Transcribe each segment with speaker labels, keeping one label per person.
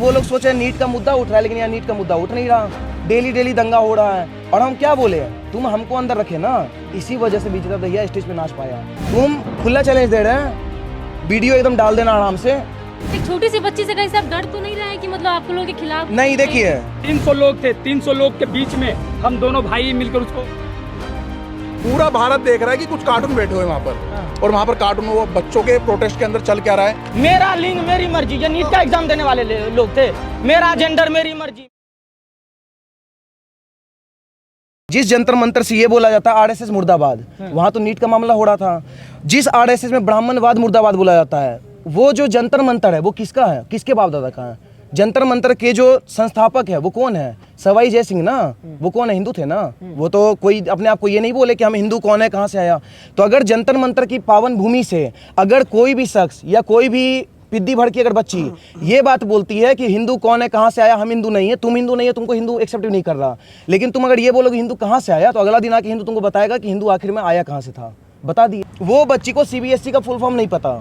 Speaker 1: वो लोग सोचे नीट का मुद्दा उठ रहा है, लेकिन यहाँ नीट का मुद्दा उठ नहीं रहा। डेली डेली दंगा हो रहा है और हम क्या बोले, तुम हमको अंदर रखे ना, इसी वजह से विजेता दहिया स्टेज पे नाच पाया। तुम खुला चैलेंज दे रहे हैं, वीडियो एकदम डाल देना आराम से।
Speaker 2: एक छोटी सी बच्ची से कहीं से आप डर तो नहीं रहे हैं कि मतलब आपको लोगों के खिलाफ?
Speaker 1: नहीं, देखिए
Speaker 3: 300 लोग थे, 300 लोग के बीच में हम दोनों भाई मिलकर उसको,
Speaker 4: पूरा भारत देख रहा है कि कुछ कार्टून बैठे हुए वहाँ पर, और वहाँ पर कार्टून वो बच्चों के प्रोटेस्ट के अंदर चल क्या रहा है।
Speaker 5: मेरा लिंग मेरी मर्जी, ये नीट का एग्जाम देने वाले लोग थे, मेरा जेंडर मेरी मर्जी।
Speaker 1: जिस जंतर मंतर से ये बोला जाता है आरएसएस मुर्दाबाद, वहाँ तो नीट का मामला हो रहा था। जिस आरएसएस में ब्राह्मणवाद मुर्दाबाद बोला जाता है, वो जो जंतर मंतर है वो किसका है, किसके बाप दादा का है? जंतर मंतर के जो संस्थापक है वो कौन है? सवाई जय सिंह ना, वो कौन है? हिंदू थे ना। वो तो कोई अपने आप को ये नहीं बोले कि हम हिंदू कौन है, कहाँ से आया। तो अगर जंतर मंतर की पावन भूमि से अगर कोई भी शख्स या कोई भी पिद्दी भड़ की अगर बच्ची ये बात बोलती है कि हिंदू कौन है, कहाँ से आया, हम हिंदू नहीं है, तुम हिंदू नहीं है, तुमको हिंदू एक्सेप्ट नहीं कर रहा, लेकिन तुम अगर ये बोलोगे हिंदू कहाँ से आया, तो अगला दिन आके हिंदू तुमको बताएगा कि हिंदू आखिर में आया कहाँ से था, बता दिए। वो बच्ची को सीबीएसई का फुल फॉर्म नहीं पता,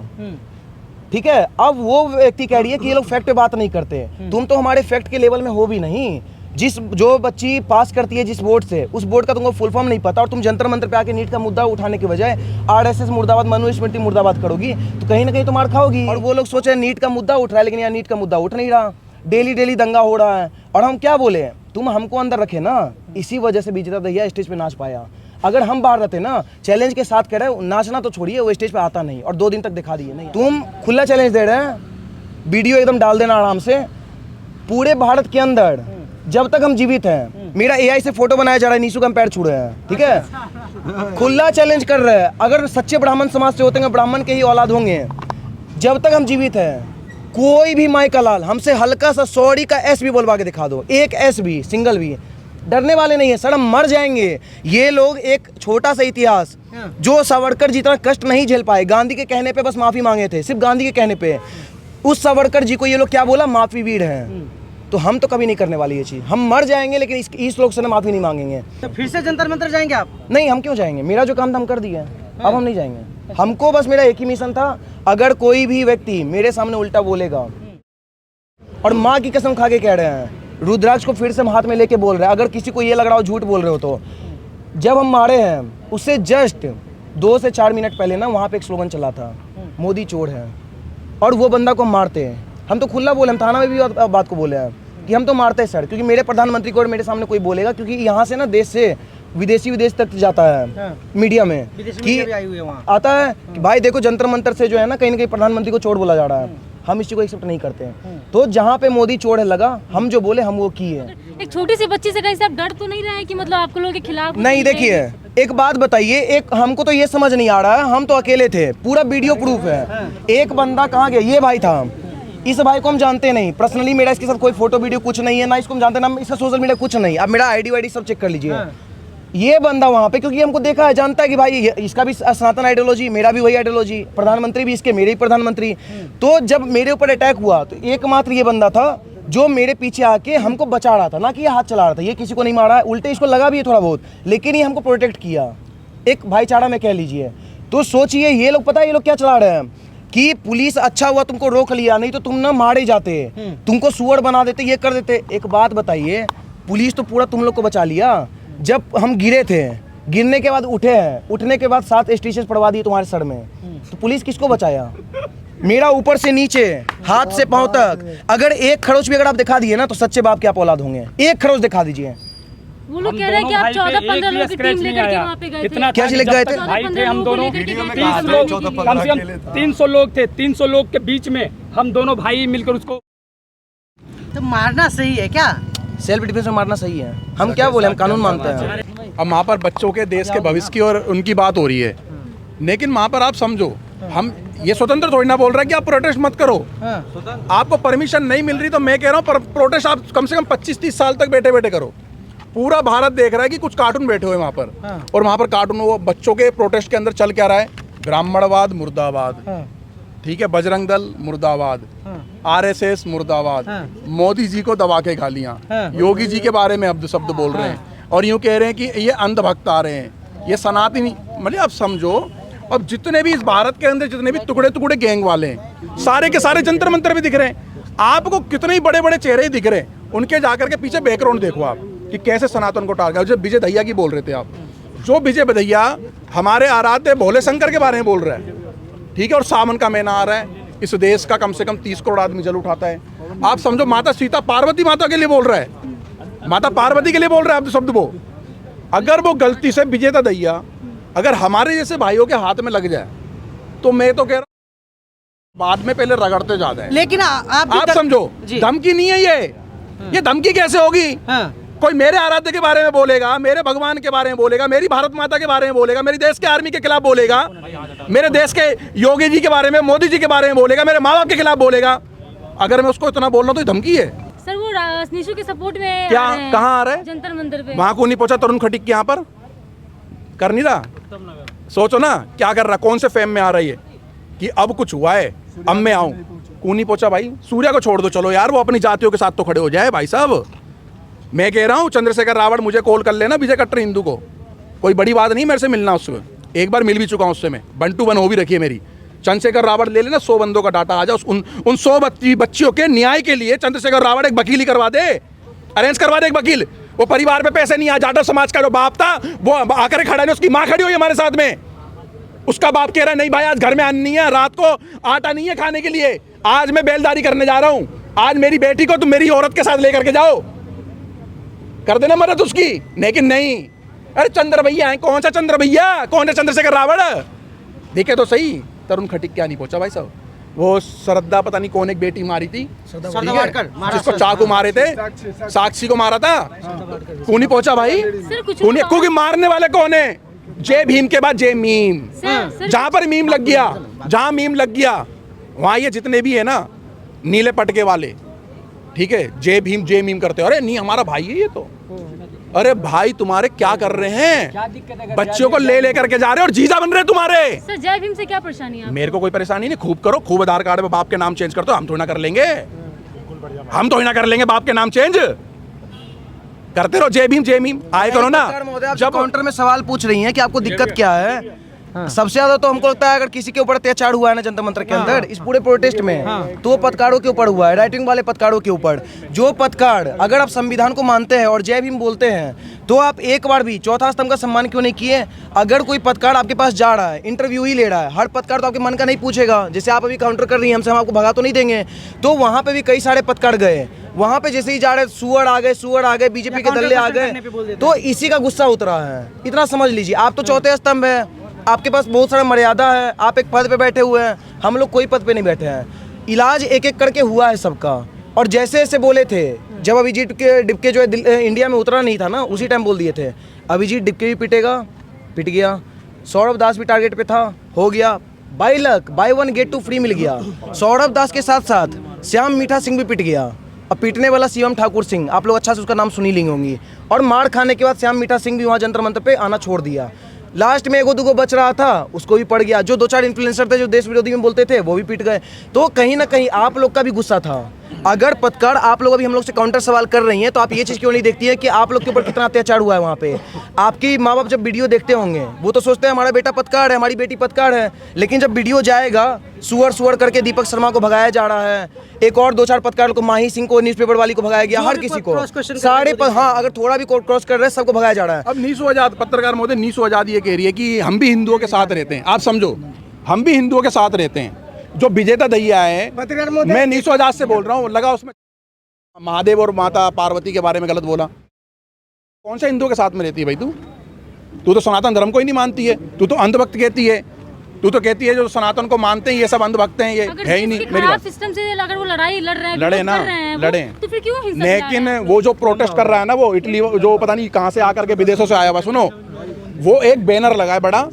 Speaker 1: ठीक है। अब वो व्यक्ति कह रही है कि ये लोग फैक्ट पे बात नहीं करते। तुम तो हमारे फैक्ट के लेवल में हो भी नहीं। जो बच्ची पास करती है जिस बोर्ड से, उस बोर्ड का तुमको फुल फॉर्म नहीं पता, और तुम जंतर मंतर पे आके नीट का मुद्दा उठाने के बजाय आरएसएस मुर्दाबाद, मनुस्मृति मुर्दाबाद करोगी, तो कहीं ना कहीं तो मार खाओगी। और वो लोग सोचे नीट का मुद्दा उठ रहा है, लेकिन यहाँ नीट का मुद्दा उठ नहीं रहा। डेली डेली दंगा हो रहा है और हम क्या बोले, तुम हमको अंदर रखे ना, इसी वजह से विजेता दहिया स्टेज पे नाच पाया। अगर हम बाहर रहते ना, चैलेंज के साथ कह रहे हैं, नाचना तो छोड़िए, वो स्टेज पे आता नहीं और 2 दिन तक दिखा दिए नहीं। तुम खुला चैलेंज दे रहे हैं, वीडियो एकदम डाल देना आराम से। पूरे भारत के अंदर जब तक हम जीवित हैं, मेरा एआई से फोटो बनाया जा रहा है, नीशू का हम पैर छू रहे हैं, ठीक है। खुला चैलेंज कर रहे हैं, अगर सच्चे ब्राह्मण समाज से होते हैं, ब्राह्मण के ही औलाद होंगे, जब तक हम जीवित हैं, कोई भी माई का लाल हमसे हल्का सा सॉरी का एस भी बोलवा के दिखा दो, एक एस भी, सिंगल भी, डरने वाले नहीं है सर, हम मर जाएंगे। ये लोग एक छोटा सा इतिहास, जो सावरकर जितना कष्ट नहीं झेल पाए, गांधी के कहने पे बस माफी मांगे थे, सिर्फ गांधी के कहने पे, उस सावरकर जी को ये लोग क्या बोला, माफी वीर हैं। तो हम तो कभी नहीं करने वाली ये चीज, हम मर जाएंगे लेकिन इस लोग से ना माफी नहीं मांगेंगे।
Speaker 5: तो फिर से जंतर मंतर जाएंगे आप?
Speaker 1: नहीं, हम क्यों जाएंगे, मेरा जो काम था हम कर दिए, अब हम नहीं जाएंगे। हमको बस मेरा एक ही मिशन था, अगर कोई भी व्यक्ति मेरे सामने उल्टा बोलेगा, और माँ की कसम खा के कह रहे हैं, रुद्राक्ष को फिर से हम हाथ में लेके बोल रहे हैं, अगर किसी को ये लग रहा हो झूठ बोल रहे हो, तो जब हम मारे हैं उससे जस्ट 2 से 4 मिनट पहले ना वहाँ पे एक स्लोगन चला था, मोदी चोर है, और वो बंदा को हम मारते हैं। हम तो खुला बोले, हम थाना में भी बात को बोले हैं कि हम तो मारते हैं सर, क्योंकि मेरे प्रधानमंत्री को और मेरे सामने कोई बोलेगा, क्योंकि यहाँ से ना देश से विदेश तक जाता है मीडिया में कि आता है कि भाई देखो जंतर मंतर से जो है ना कहीं प्रधानमंत्री को चोर बोला जा रहा है। हम इस चीज को एक्सेप्ट नहीं करते हैं। तो जहाँ पे मोदी चोर है लगा, हम जो बोले हम वो किए।
Speaker 2: एक छोटी सी बच्ची से कहीं से आप डर तो नहीं रहे हैं कि मतलब आपको लोगों के खिलाफ?
Speaker 1: नहीं, देखिए एक बात बताइए, एक हमको तो ये समझ नहीं आ रहा है, हम तो अकेले थे, पूरा वीडियो प्रूफ है। एक बंदा कहाँ गया, ये भाई था, इस भाई को हम जानते नहीं पर्सनली, मेरा इसके साथ कोई फोटो वीडियो कुछ नहीं है, ना इसको हम जानते, ना इसका सोशल मीडिया कुछ नहीं। अब मेरा आईडी वाईडी सब चेक कर लीजिए। ये बंदा वहाँ पे, क्योंकि हमको देखा है, जानता है कि भाई इसका भी सनातन आइडियोलॉजी, मेरा भी वही आइडियोलॉजी, प्रधानमंत्री भी इसके, मेरे ही प्रधानमंत्री। तो जब मेरे ऊपर अटैक हुआ तो एकमात्र ये बंदा था जो मेरे पीछे आके हमको बचा रहा था, ना कि ये हाथ चला रहा था। ये किसी को नहीं मारा है, उल्टे इसको लगा भी है थोड़ा बहुत, लेकिन ये हमको प्रोटेक्ट किया, एक भाईचारा में कह लीजिए। तो सोचिए ये लोग, पता है ये लोग क्या चला रहे हैं कि पुलिस अच्छा हुआ तुमको रोक लिया, नहीं तो तुम ना मारे जाते, तुमको सुअर बना देते, ये कर देते। एक बात बताइए, पुलिस तो पूरा तुम लोग को बचा लिया, जब हम गिरे थे, गिरने के बाद उठे हैं, उठने के बाद 7 स्टिचेस पड़वा दिए तुम्हारे सर में, तो पुलिस किसको बचाया? मेरा ऊपर से नीचे, हाथ से पांव तक, अगर एक खरोच भी अगर आप दिखा दिए ना, तो सच्चे बाप के आप औलाद होंगे। एक खरोच दिखा दीजिए।
Speaker 2: वो लोग कह रहे हैं कि आप 14-15 लोगों की टीम लेकर के वहाँ पे गए थे।
Speaker 1: क्या चीज लग गए थे?
Speaker 3: भाई थे हम दोनों, 30 लोग, कम से कम 300 लोग थे, 300 लोग के बीच में हम दोनों भाई मिलकर उसको।
Speaker 5: तो मारना सही है क्या?
Speaker 1: सेल्फ डिफेंस में मारना सही है। हम क्या बोले, हम कानून मानते हैं।
Speaker 4: अब वहाँ पर बच्चों के, देश के भविष्य की और उनकी बात हो रही है, लेकिन वहाँ पर आप समझो, हम ये स्वतंत्र थोड़ी ना बोल रहे हैं कि आप प्रोटेस्ट मत करो। आपको परमिशन नहीं मिल रही, तो मैं कह रहा हूँ प्रोटेस्ट आप कम से कम 25-30 साल तक बैठे बैठे करो। पूरा भारत देख रहा है कि कुछ कार्टून बैठे हुए वहाँ पर, और वहाँ पर कार्टून वो बच्चों के प्रोटेस्ट के अंदर चल क्या रहा है, ब्राह्मणवाद मुर्दाबाद, ठीक है, बजरंग दल मुर्दाबाद, आरएसएस मुर्दाबाद, मोदी जी को दबा के गालियां, योगी जी के बारे में अब शब्द बोल रहे हैं, और यूं कह रहे हैं कि ये अंधभक्त आ रहे हैं, ये सनातनी, मतलब आप समझो। अब जितने भी इस भारत के अंदर जितने भी टुकड़े टुकड़े गैंग वाले हैं, सारे के सारे जंतर मंतर भी दिख रहे हैं। आपको कितने ही बड़े बड़े चेहरे दिख रहे हैं, उनके जाकर के पीछे बैकग्राउंड देखो आप कि कैसे सनातन को टारगेट। जो विजय दहिया की बोल रहे थे आप, जो विजय दहिया हमारे आराध्य भोले शंकर के बारे में बोल रहा है, ठीक है, और सावन का महीना आ रहा है, इस देश का कम से कम 30 करोड़ आदमी जल उठाता है। आप समझो माता सीता पार्वती माता के लिए बोल रहा है, माता पार्वती के लिए बोल रहा है आप शब्द वो। अगर वो गलती से विजय दहिया अगर हमारे जैसे भाइयों के हाथ में लग जाए तो मैं तो कह रहा हूं बाद में पहले रगड़ते ज्यादा है।
Speaker 5: लेकिन
Speaker 4: आप समझो धमकी नहीं है ये धमकी कैसे होगी? कोई मेरे आराध्य के बारे में बोलेगा, मेरे भगवान के बारे में बोलेगा, मेरी भारत माता के बारे में बोलेगा, मेरी देश के आर्मी के खिलाफ बोलेगा, मेरे देश के योगी जी के बारे में, मोदी जी के बारे में बोलेगा, मेरे माँ बाप के खिलाफ बोलेगा। अगर मैं उसको इतना बोल रहा हूँ तो धमकी है।
Speaker 2: सर वो निशु के सपोर्ट में
Speaker 4: क्या कहाँ आ रहा है?
Speaker 2: जंतर मंतर पे।
Speaker 4: वहां को नहीं पहुंचा तरुण खटीक के यहाँ पर कर नहीं रहा। सोचो ना क्या कर रहा, कौन से फेम में आ रही है कि अब कुछ हुआ है अब मैं आऊं। क्यों नहीं पहुंचा भाई? सूर्या को छोड़ दो, चलो यार वो अपनी जातियों के साथ तो खड़े हो जाए भाई साहब। मैं कह रहा हूँ चंद्रशेखर रावण मुझे कॉल कर लेना, विजय कट्टर हिंदू को, कोई बड़ी बात नहीं मेरे से मिलना उससे। एक बार मिल भी चुका हूँ उससे मैं, 1-to-1 हो भी रखी है मेरी। चंद्रशेखर रावण ले लेना, 100 बंदों का डाटा आ जाए, उन 100 बच्चियों के न्याय के लिए चंद्रशेखर रावण एक वकील ही करवा दे, अरेंज करवा दे एक वकील। वो परिवार पे पैसे नहीं आ, जाटव समाज का जो बाप था वो आकर खड़ा नहीं, उसकी माँ खड़ी हुई हमारे साथ में, उसका बाप कह रहा है नहीं भाई आज घर में अन्न नहीं है, रात को आटा नहीं है खाने के लिए, आज मैं बैलदारी करने जा रहा हूँ, आज मेरी बेटी को तुम मेरी औरत के साथ लेकर के जाओ, कर देना मदद उसकी। लेकिन नहीं, अरे चंद्र भैया है, कौन सा चंद्र भैया, कौन है चंद्रशेखर रावण? देखे तो सही तरुण खटीक क्या नहीं पहुंचा भाई साहब। वो श्रद्धा पता नहीं कौन एक बेटी मारी थी, जिसको चाकू मारे थे, साक्षी को मारा था, क्यों नहीं पहुंचा भाई? क्योंकि मारने वाले कौन है? जय भीम के बाद जय मीम, जहां पर मीम लग गया, जहां मीम लग गया वहां ये जितने भी है ना नीले पटके वाले, ठीक है, जय भीम करते हो। अरे नहीं हमारा भाई है ये तो, अरे भाई तुम्हारे क्या कर रहे हैं? बच्चों को ले लेकर के जा रहे हो और जीजा बन रहे तुम्हारे।
Speaker 2: सर जय भीम से क्या परेशानी है?
Speaker 4: मेरे को कोई परेशानी नहीं, खूब करो, खूब आधार कार्ड में बाप के नाम चेंज कर दो, हम थोड़ी ना कर लेंगे, हम थोड़ी ना कर लेंगे बाप के नाम चेंज। करते रहो जय भीम आए करो ना।
Speaker 1: जब काउंटर में सवाल पूछ रही हैं कि आपको दिक्कत क्या है, सबसे ज्यादा तो हमको लगता है अगर किसी के ऊपर अत्याचार हुआ है ना जंतर मंतर के अंदर इस पूरे प्रोटेस्ट में, तो पत्रकारों के ऊपर हुआ है, राइटिंग वाले पत्रकारों के ऊपर। जो पत्रकार अगर आप संविधान को मानते हैं और जय भीम बोलते हैं तो आप एक बार भी चौथा स्तंभ का सम्मान क्यों नहीं किए? अगर कोई पत्रकार आपके पास जा रहा है, इंटरव्यू ही ले रहा है, हर पत्रकार तो आपके मन का नहीं पूछेगा, जैसे आप अभी काउंटर कर रही हैं हमसे, हम आपको भगा तो नहीं देंगे। तो वहाँ पे भी कई सारे पत्रकार गए, वहाँ पे जैसे ही जा रहे सुअर आ गए, बीजेपी के दल्ले आ गए, तो इसी का गुस्सा उतरा है। इतना समझ लीजिए, आप तो चौथे स्तंभ है, आपके पास बहुत सारा मर्यादा है, आप एक पद पे बैठे हुए हैं, हम लोग कोई पद पे नहीं बैठे हैं। इलाज एक एक करके हुआ है सबका, और जैसे जैसे बोले थे जब अभिजीत के डिपके जो है इंडिया में उतरा नहीं था ना, उसी टाइम बोल दिए थे अभिजीत डिपके भी पिटेगा, पिट गया। सौरभ दास भी टारगेट पे था, हो गया। By luck by 1 get 2 free मिल गया। सौरभ दास के साथ साथ श्याम मीठा सिंह भी पिट गया। अब पीटने वाला शिवम ठाकुर सिंह, आप लोग अच्छा से उसका नाम सुनी लेंगे होंगी। और मार खाने के बाद श्याम मीठा सिंह भी वहाँ जंतर मंतर पे आना छोड़ दिया। लास्ट में एगो दुगो बच रहा था, उसको भी पड़ गया। जो 2-4 इन्फ्लुएंसर थे जो देश विरोधी में बोलते थे वो भी पिट गए। तो कहीं ना कहीं आप लोग का भी गुस्सा था। अगर पत्रकार आप लोग अभी हम लोग से काउंटर सवाल कर रही हैं तो आप ये चीज़ क्यों नहीं देखती है कि आप लोग के ऊपर कितना अत्याचार हुआ है वहाँ पे? आपकी माँ बाप जब वीडियो देखते होंगे वो तो सोचते हैं हमारा बेटा पत्रकार है, हमारी बेटी पत्रकार है, लेकिन जब वीडियो जाएगा सुअर करके दीपक शर्मा को भगाया जा रहा है, एक और 2-4 पत्रकार को, माही सिंह को, न्यूज़पेपर वाली को भगाया गया, हर किसी को सारे हाँ अगर थोड़ा भी क्रॉस कर रहे हैं सबको भगाया जा रहा है।
Speaker 4: अब नीसू आजाद पत्रकार महोदय, नीसू आजाद ये कह रही है कि हम भी हिंदुओं के साथ रहते हैं। आप समझो हम भी हिंदुओं के साथ रहते हैं। जो विजेता दहिया है, मैं नीसू आजाद से बोल रहा हूँ, लगा उसमें महादेव और माता पार्वती के बारे में गलत बोला। कौन सा हिंदुओं के साथ में रहती है भाई? तू तो सनातन धर्म को ही नहीं मानती है, तू तो अंधभक्त कहती है, तू तो कहती है जो सनातन को मानते हैं ये सब अंधभक्त हैं, ये है ही नहीं। मेरी बात
Speaker 2: सिस्टम से अगर वो लड़ाई लड़ रहे हैं,
Speaker 4: लड़े ना लड़े,
Speaker 2: तो फिर क्यों हिंसा?
Speaker 4: लेकिन वो जो प्रोटेस्ट कर रहा है ना, वो इटली जो पता नहीं कहाँ से आकर के विदेशों से आया हुआ, सुनो, वो एक बैनर लगा है बड़ा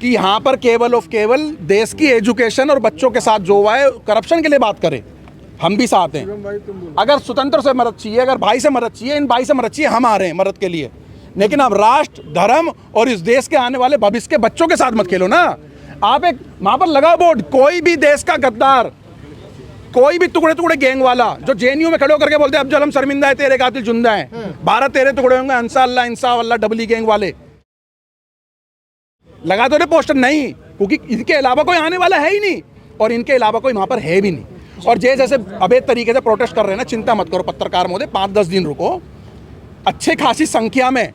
Speaker 4: कि यहाँ पर केवल देश की एजुकेशन और बच्चों के साथ जो हुआ है करप्शन के लिए बात करे। हम भी साथ हैं। अगर स्वतंत्र से मदद चाहिए, अगर भाई से मदद चाहिए, इन भाई से मदद चाहिए, हम आ रहे हैं मदद के लिए। लेकिन अब राष्ट्र, धर्म और इस देश के आने वाले भविष्य के बच्चों के साथ मत खेलो ना। आप एक वहां पर लगाओ बोर्ड, कोई भी देश का गद्दार, कोई भी टुकड़े गैंग वाला जो जेएनयू में खड़े होकर के बोलते हैं अफजल हम शर्मिंदा है, तेरे कातिल जुंदा है, 12 तेरे टुकड़े होंगे, इंशाअल्लाह इंशाअल्लाह, डबली गैंग वाले लगा दो रे पोस्टर। नहीं, क्योंकि इनके अलावा कोई आने वाला है ही नहीं और इनके अलावा कोई वहां पर है भी नहीं। और जैसे अवैध तरीके से प्रोटेस्ट कर रहे हैं ना, चिंता मत करो पत्रकार महोदय, 5-10 दिन रुको। अच्छे खासी संख्या में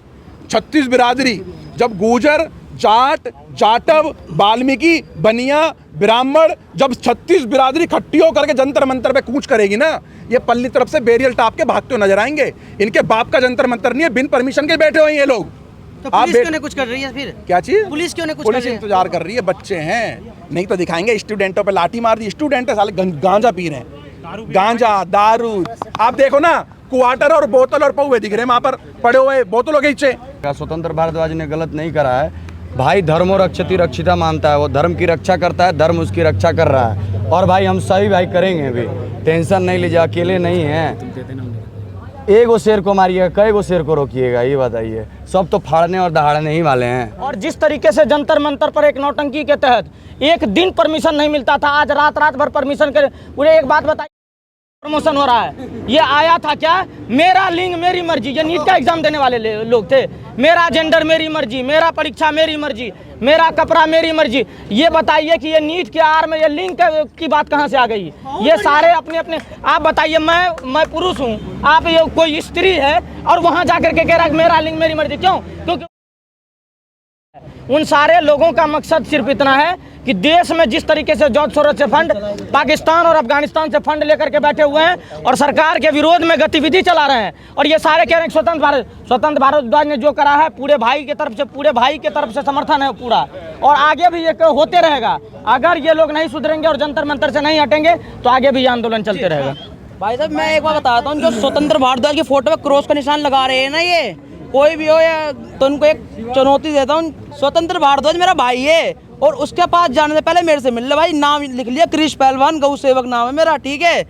Speaker 4: 36 बिरादरी, जब गुर्जर, जाट, जाटव, वाल्मीकि, बनिया, ब्राह्मण, जब 36 बिरादरी इकट्ठी होकर के जंतर मंतर पे कूच करेगी ना, ये पल्ली तरफ से बेरियल टाप के भागते हुए नजर आएंगे। इनके बाप का जंतर मंतर नहीं है, बिन परमिशन के बैठे हुए हैं ये लोग।
Speaker 6: तो पुलिस क्यों नहीं कुछ कर रही है फिर?
Speaker 4: क्या चीज?
Speaker 6: पुलिस क्यों नहीं कुछ
Speaker 4: पुलिस
Speaker 6: कर रही है?
Speaker 4: इंतजार कर रही है, बच्चे हैं, नहीं तो दिखाएंगे। स्टूडेंटों पे लाठी मार दी, स्टूडेंट है साले गांजा पी रहे हैं, गांजा, दारू। आप देखो ना, क्वार्टर और बोतल और पौवे दिख रहे हैं वहां पर पड़े हुए, बोतलों के नीचे।
Speaker 7: स्वतंत्र भारद्वाज ने गलत नहीं करा है भाई, धर्मो रक्षति रक्षिता मानता है, वो धर्म की रक्षा करता है, धर्म उसकी रक्षा कर रहा है। और भाई हम सभी भाई करेंगे भी, टेंशन नहीं लीजिए, अकेले नहीं हैं। एक गो शेर को मारिएगा, कई गो शेर को रोकिएगा, ये बताइए। सब तो फाड़ने और दहाड़ने ही वाले हैं।
Speaker 5: और जिस तरीके से जंतर मंतर पर एक नौटंकी के तहत एक दिन परमिशन नहीं मिलता था, आज रात भर परमिशन करे। पूरे एक बात बताइए, प्रमोशन हो रहा है। ये आया था क्या, मेरा लिंग मेरी मर्जी, ये नीट का एग्जाम देने वाले लोग थे। मेरा जेंडर मेरी मर्जी, मेरा परीक्षा मेरी मर्जी, मेरा कपड़ा मेरी मर्जी। ये बताइए कि ये नीट के आर में ये लिंग की बात कहाँ से आ गई? ये सारे अपने अपने, आप बताइए, मैं पुरुष हूँ, आप ये कोई स्त्री है और वहाँ जाकर के कह रहा है मेरा लिंग मेरी मर्जी। क्यों? क्योंकि उन सारे लोगों का मकसद सिर्फ इतना है कि देश में जिस तरीके से जॉर्ज सोरोस से फंड, पाकिस्तान और अफगानिस्तान से फंड लेकर के बैठे हुए हैं और सरकार के विरोध में गतिविधि चला रहे हैं, और ये सारे कह रहे हैं स्वतंत्र भारद्वाज ने जो करा है पूरे भाई की तरफ से समर्थन है पूरा, और आगे भी ये होते रहेगा। अगर ये लोग नहीं सुधरेंगे और जंतर मंतर से नहीं हटेंगे तो आगे भी ये आंदोलन चलते रहेगा।
Speaker 6: भाई साहब मैं एक बार बताता हूँ, जो स्वतंत्र भारद्वाज की फोटो पे क्रॉस का निशान लगा रहे हैं ना, ये कोई भी हो या, तो उनको एक चुनौती देता हूँ। स्वतंत्र भारद्वाज मेरा भाई है और उसके पास जाने से पहले मेरे से मिल ले भाई, नाम लिख लिया क्रिश पहलवान, गौ सेवक नाम है मेरा, ठीक है।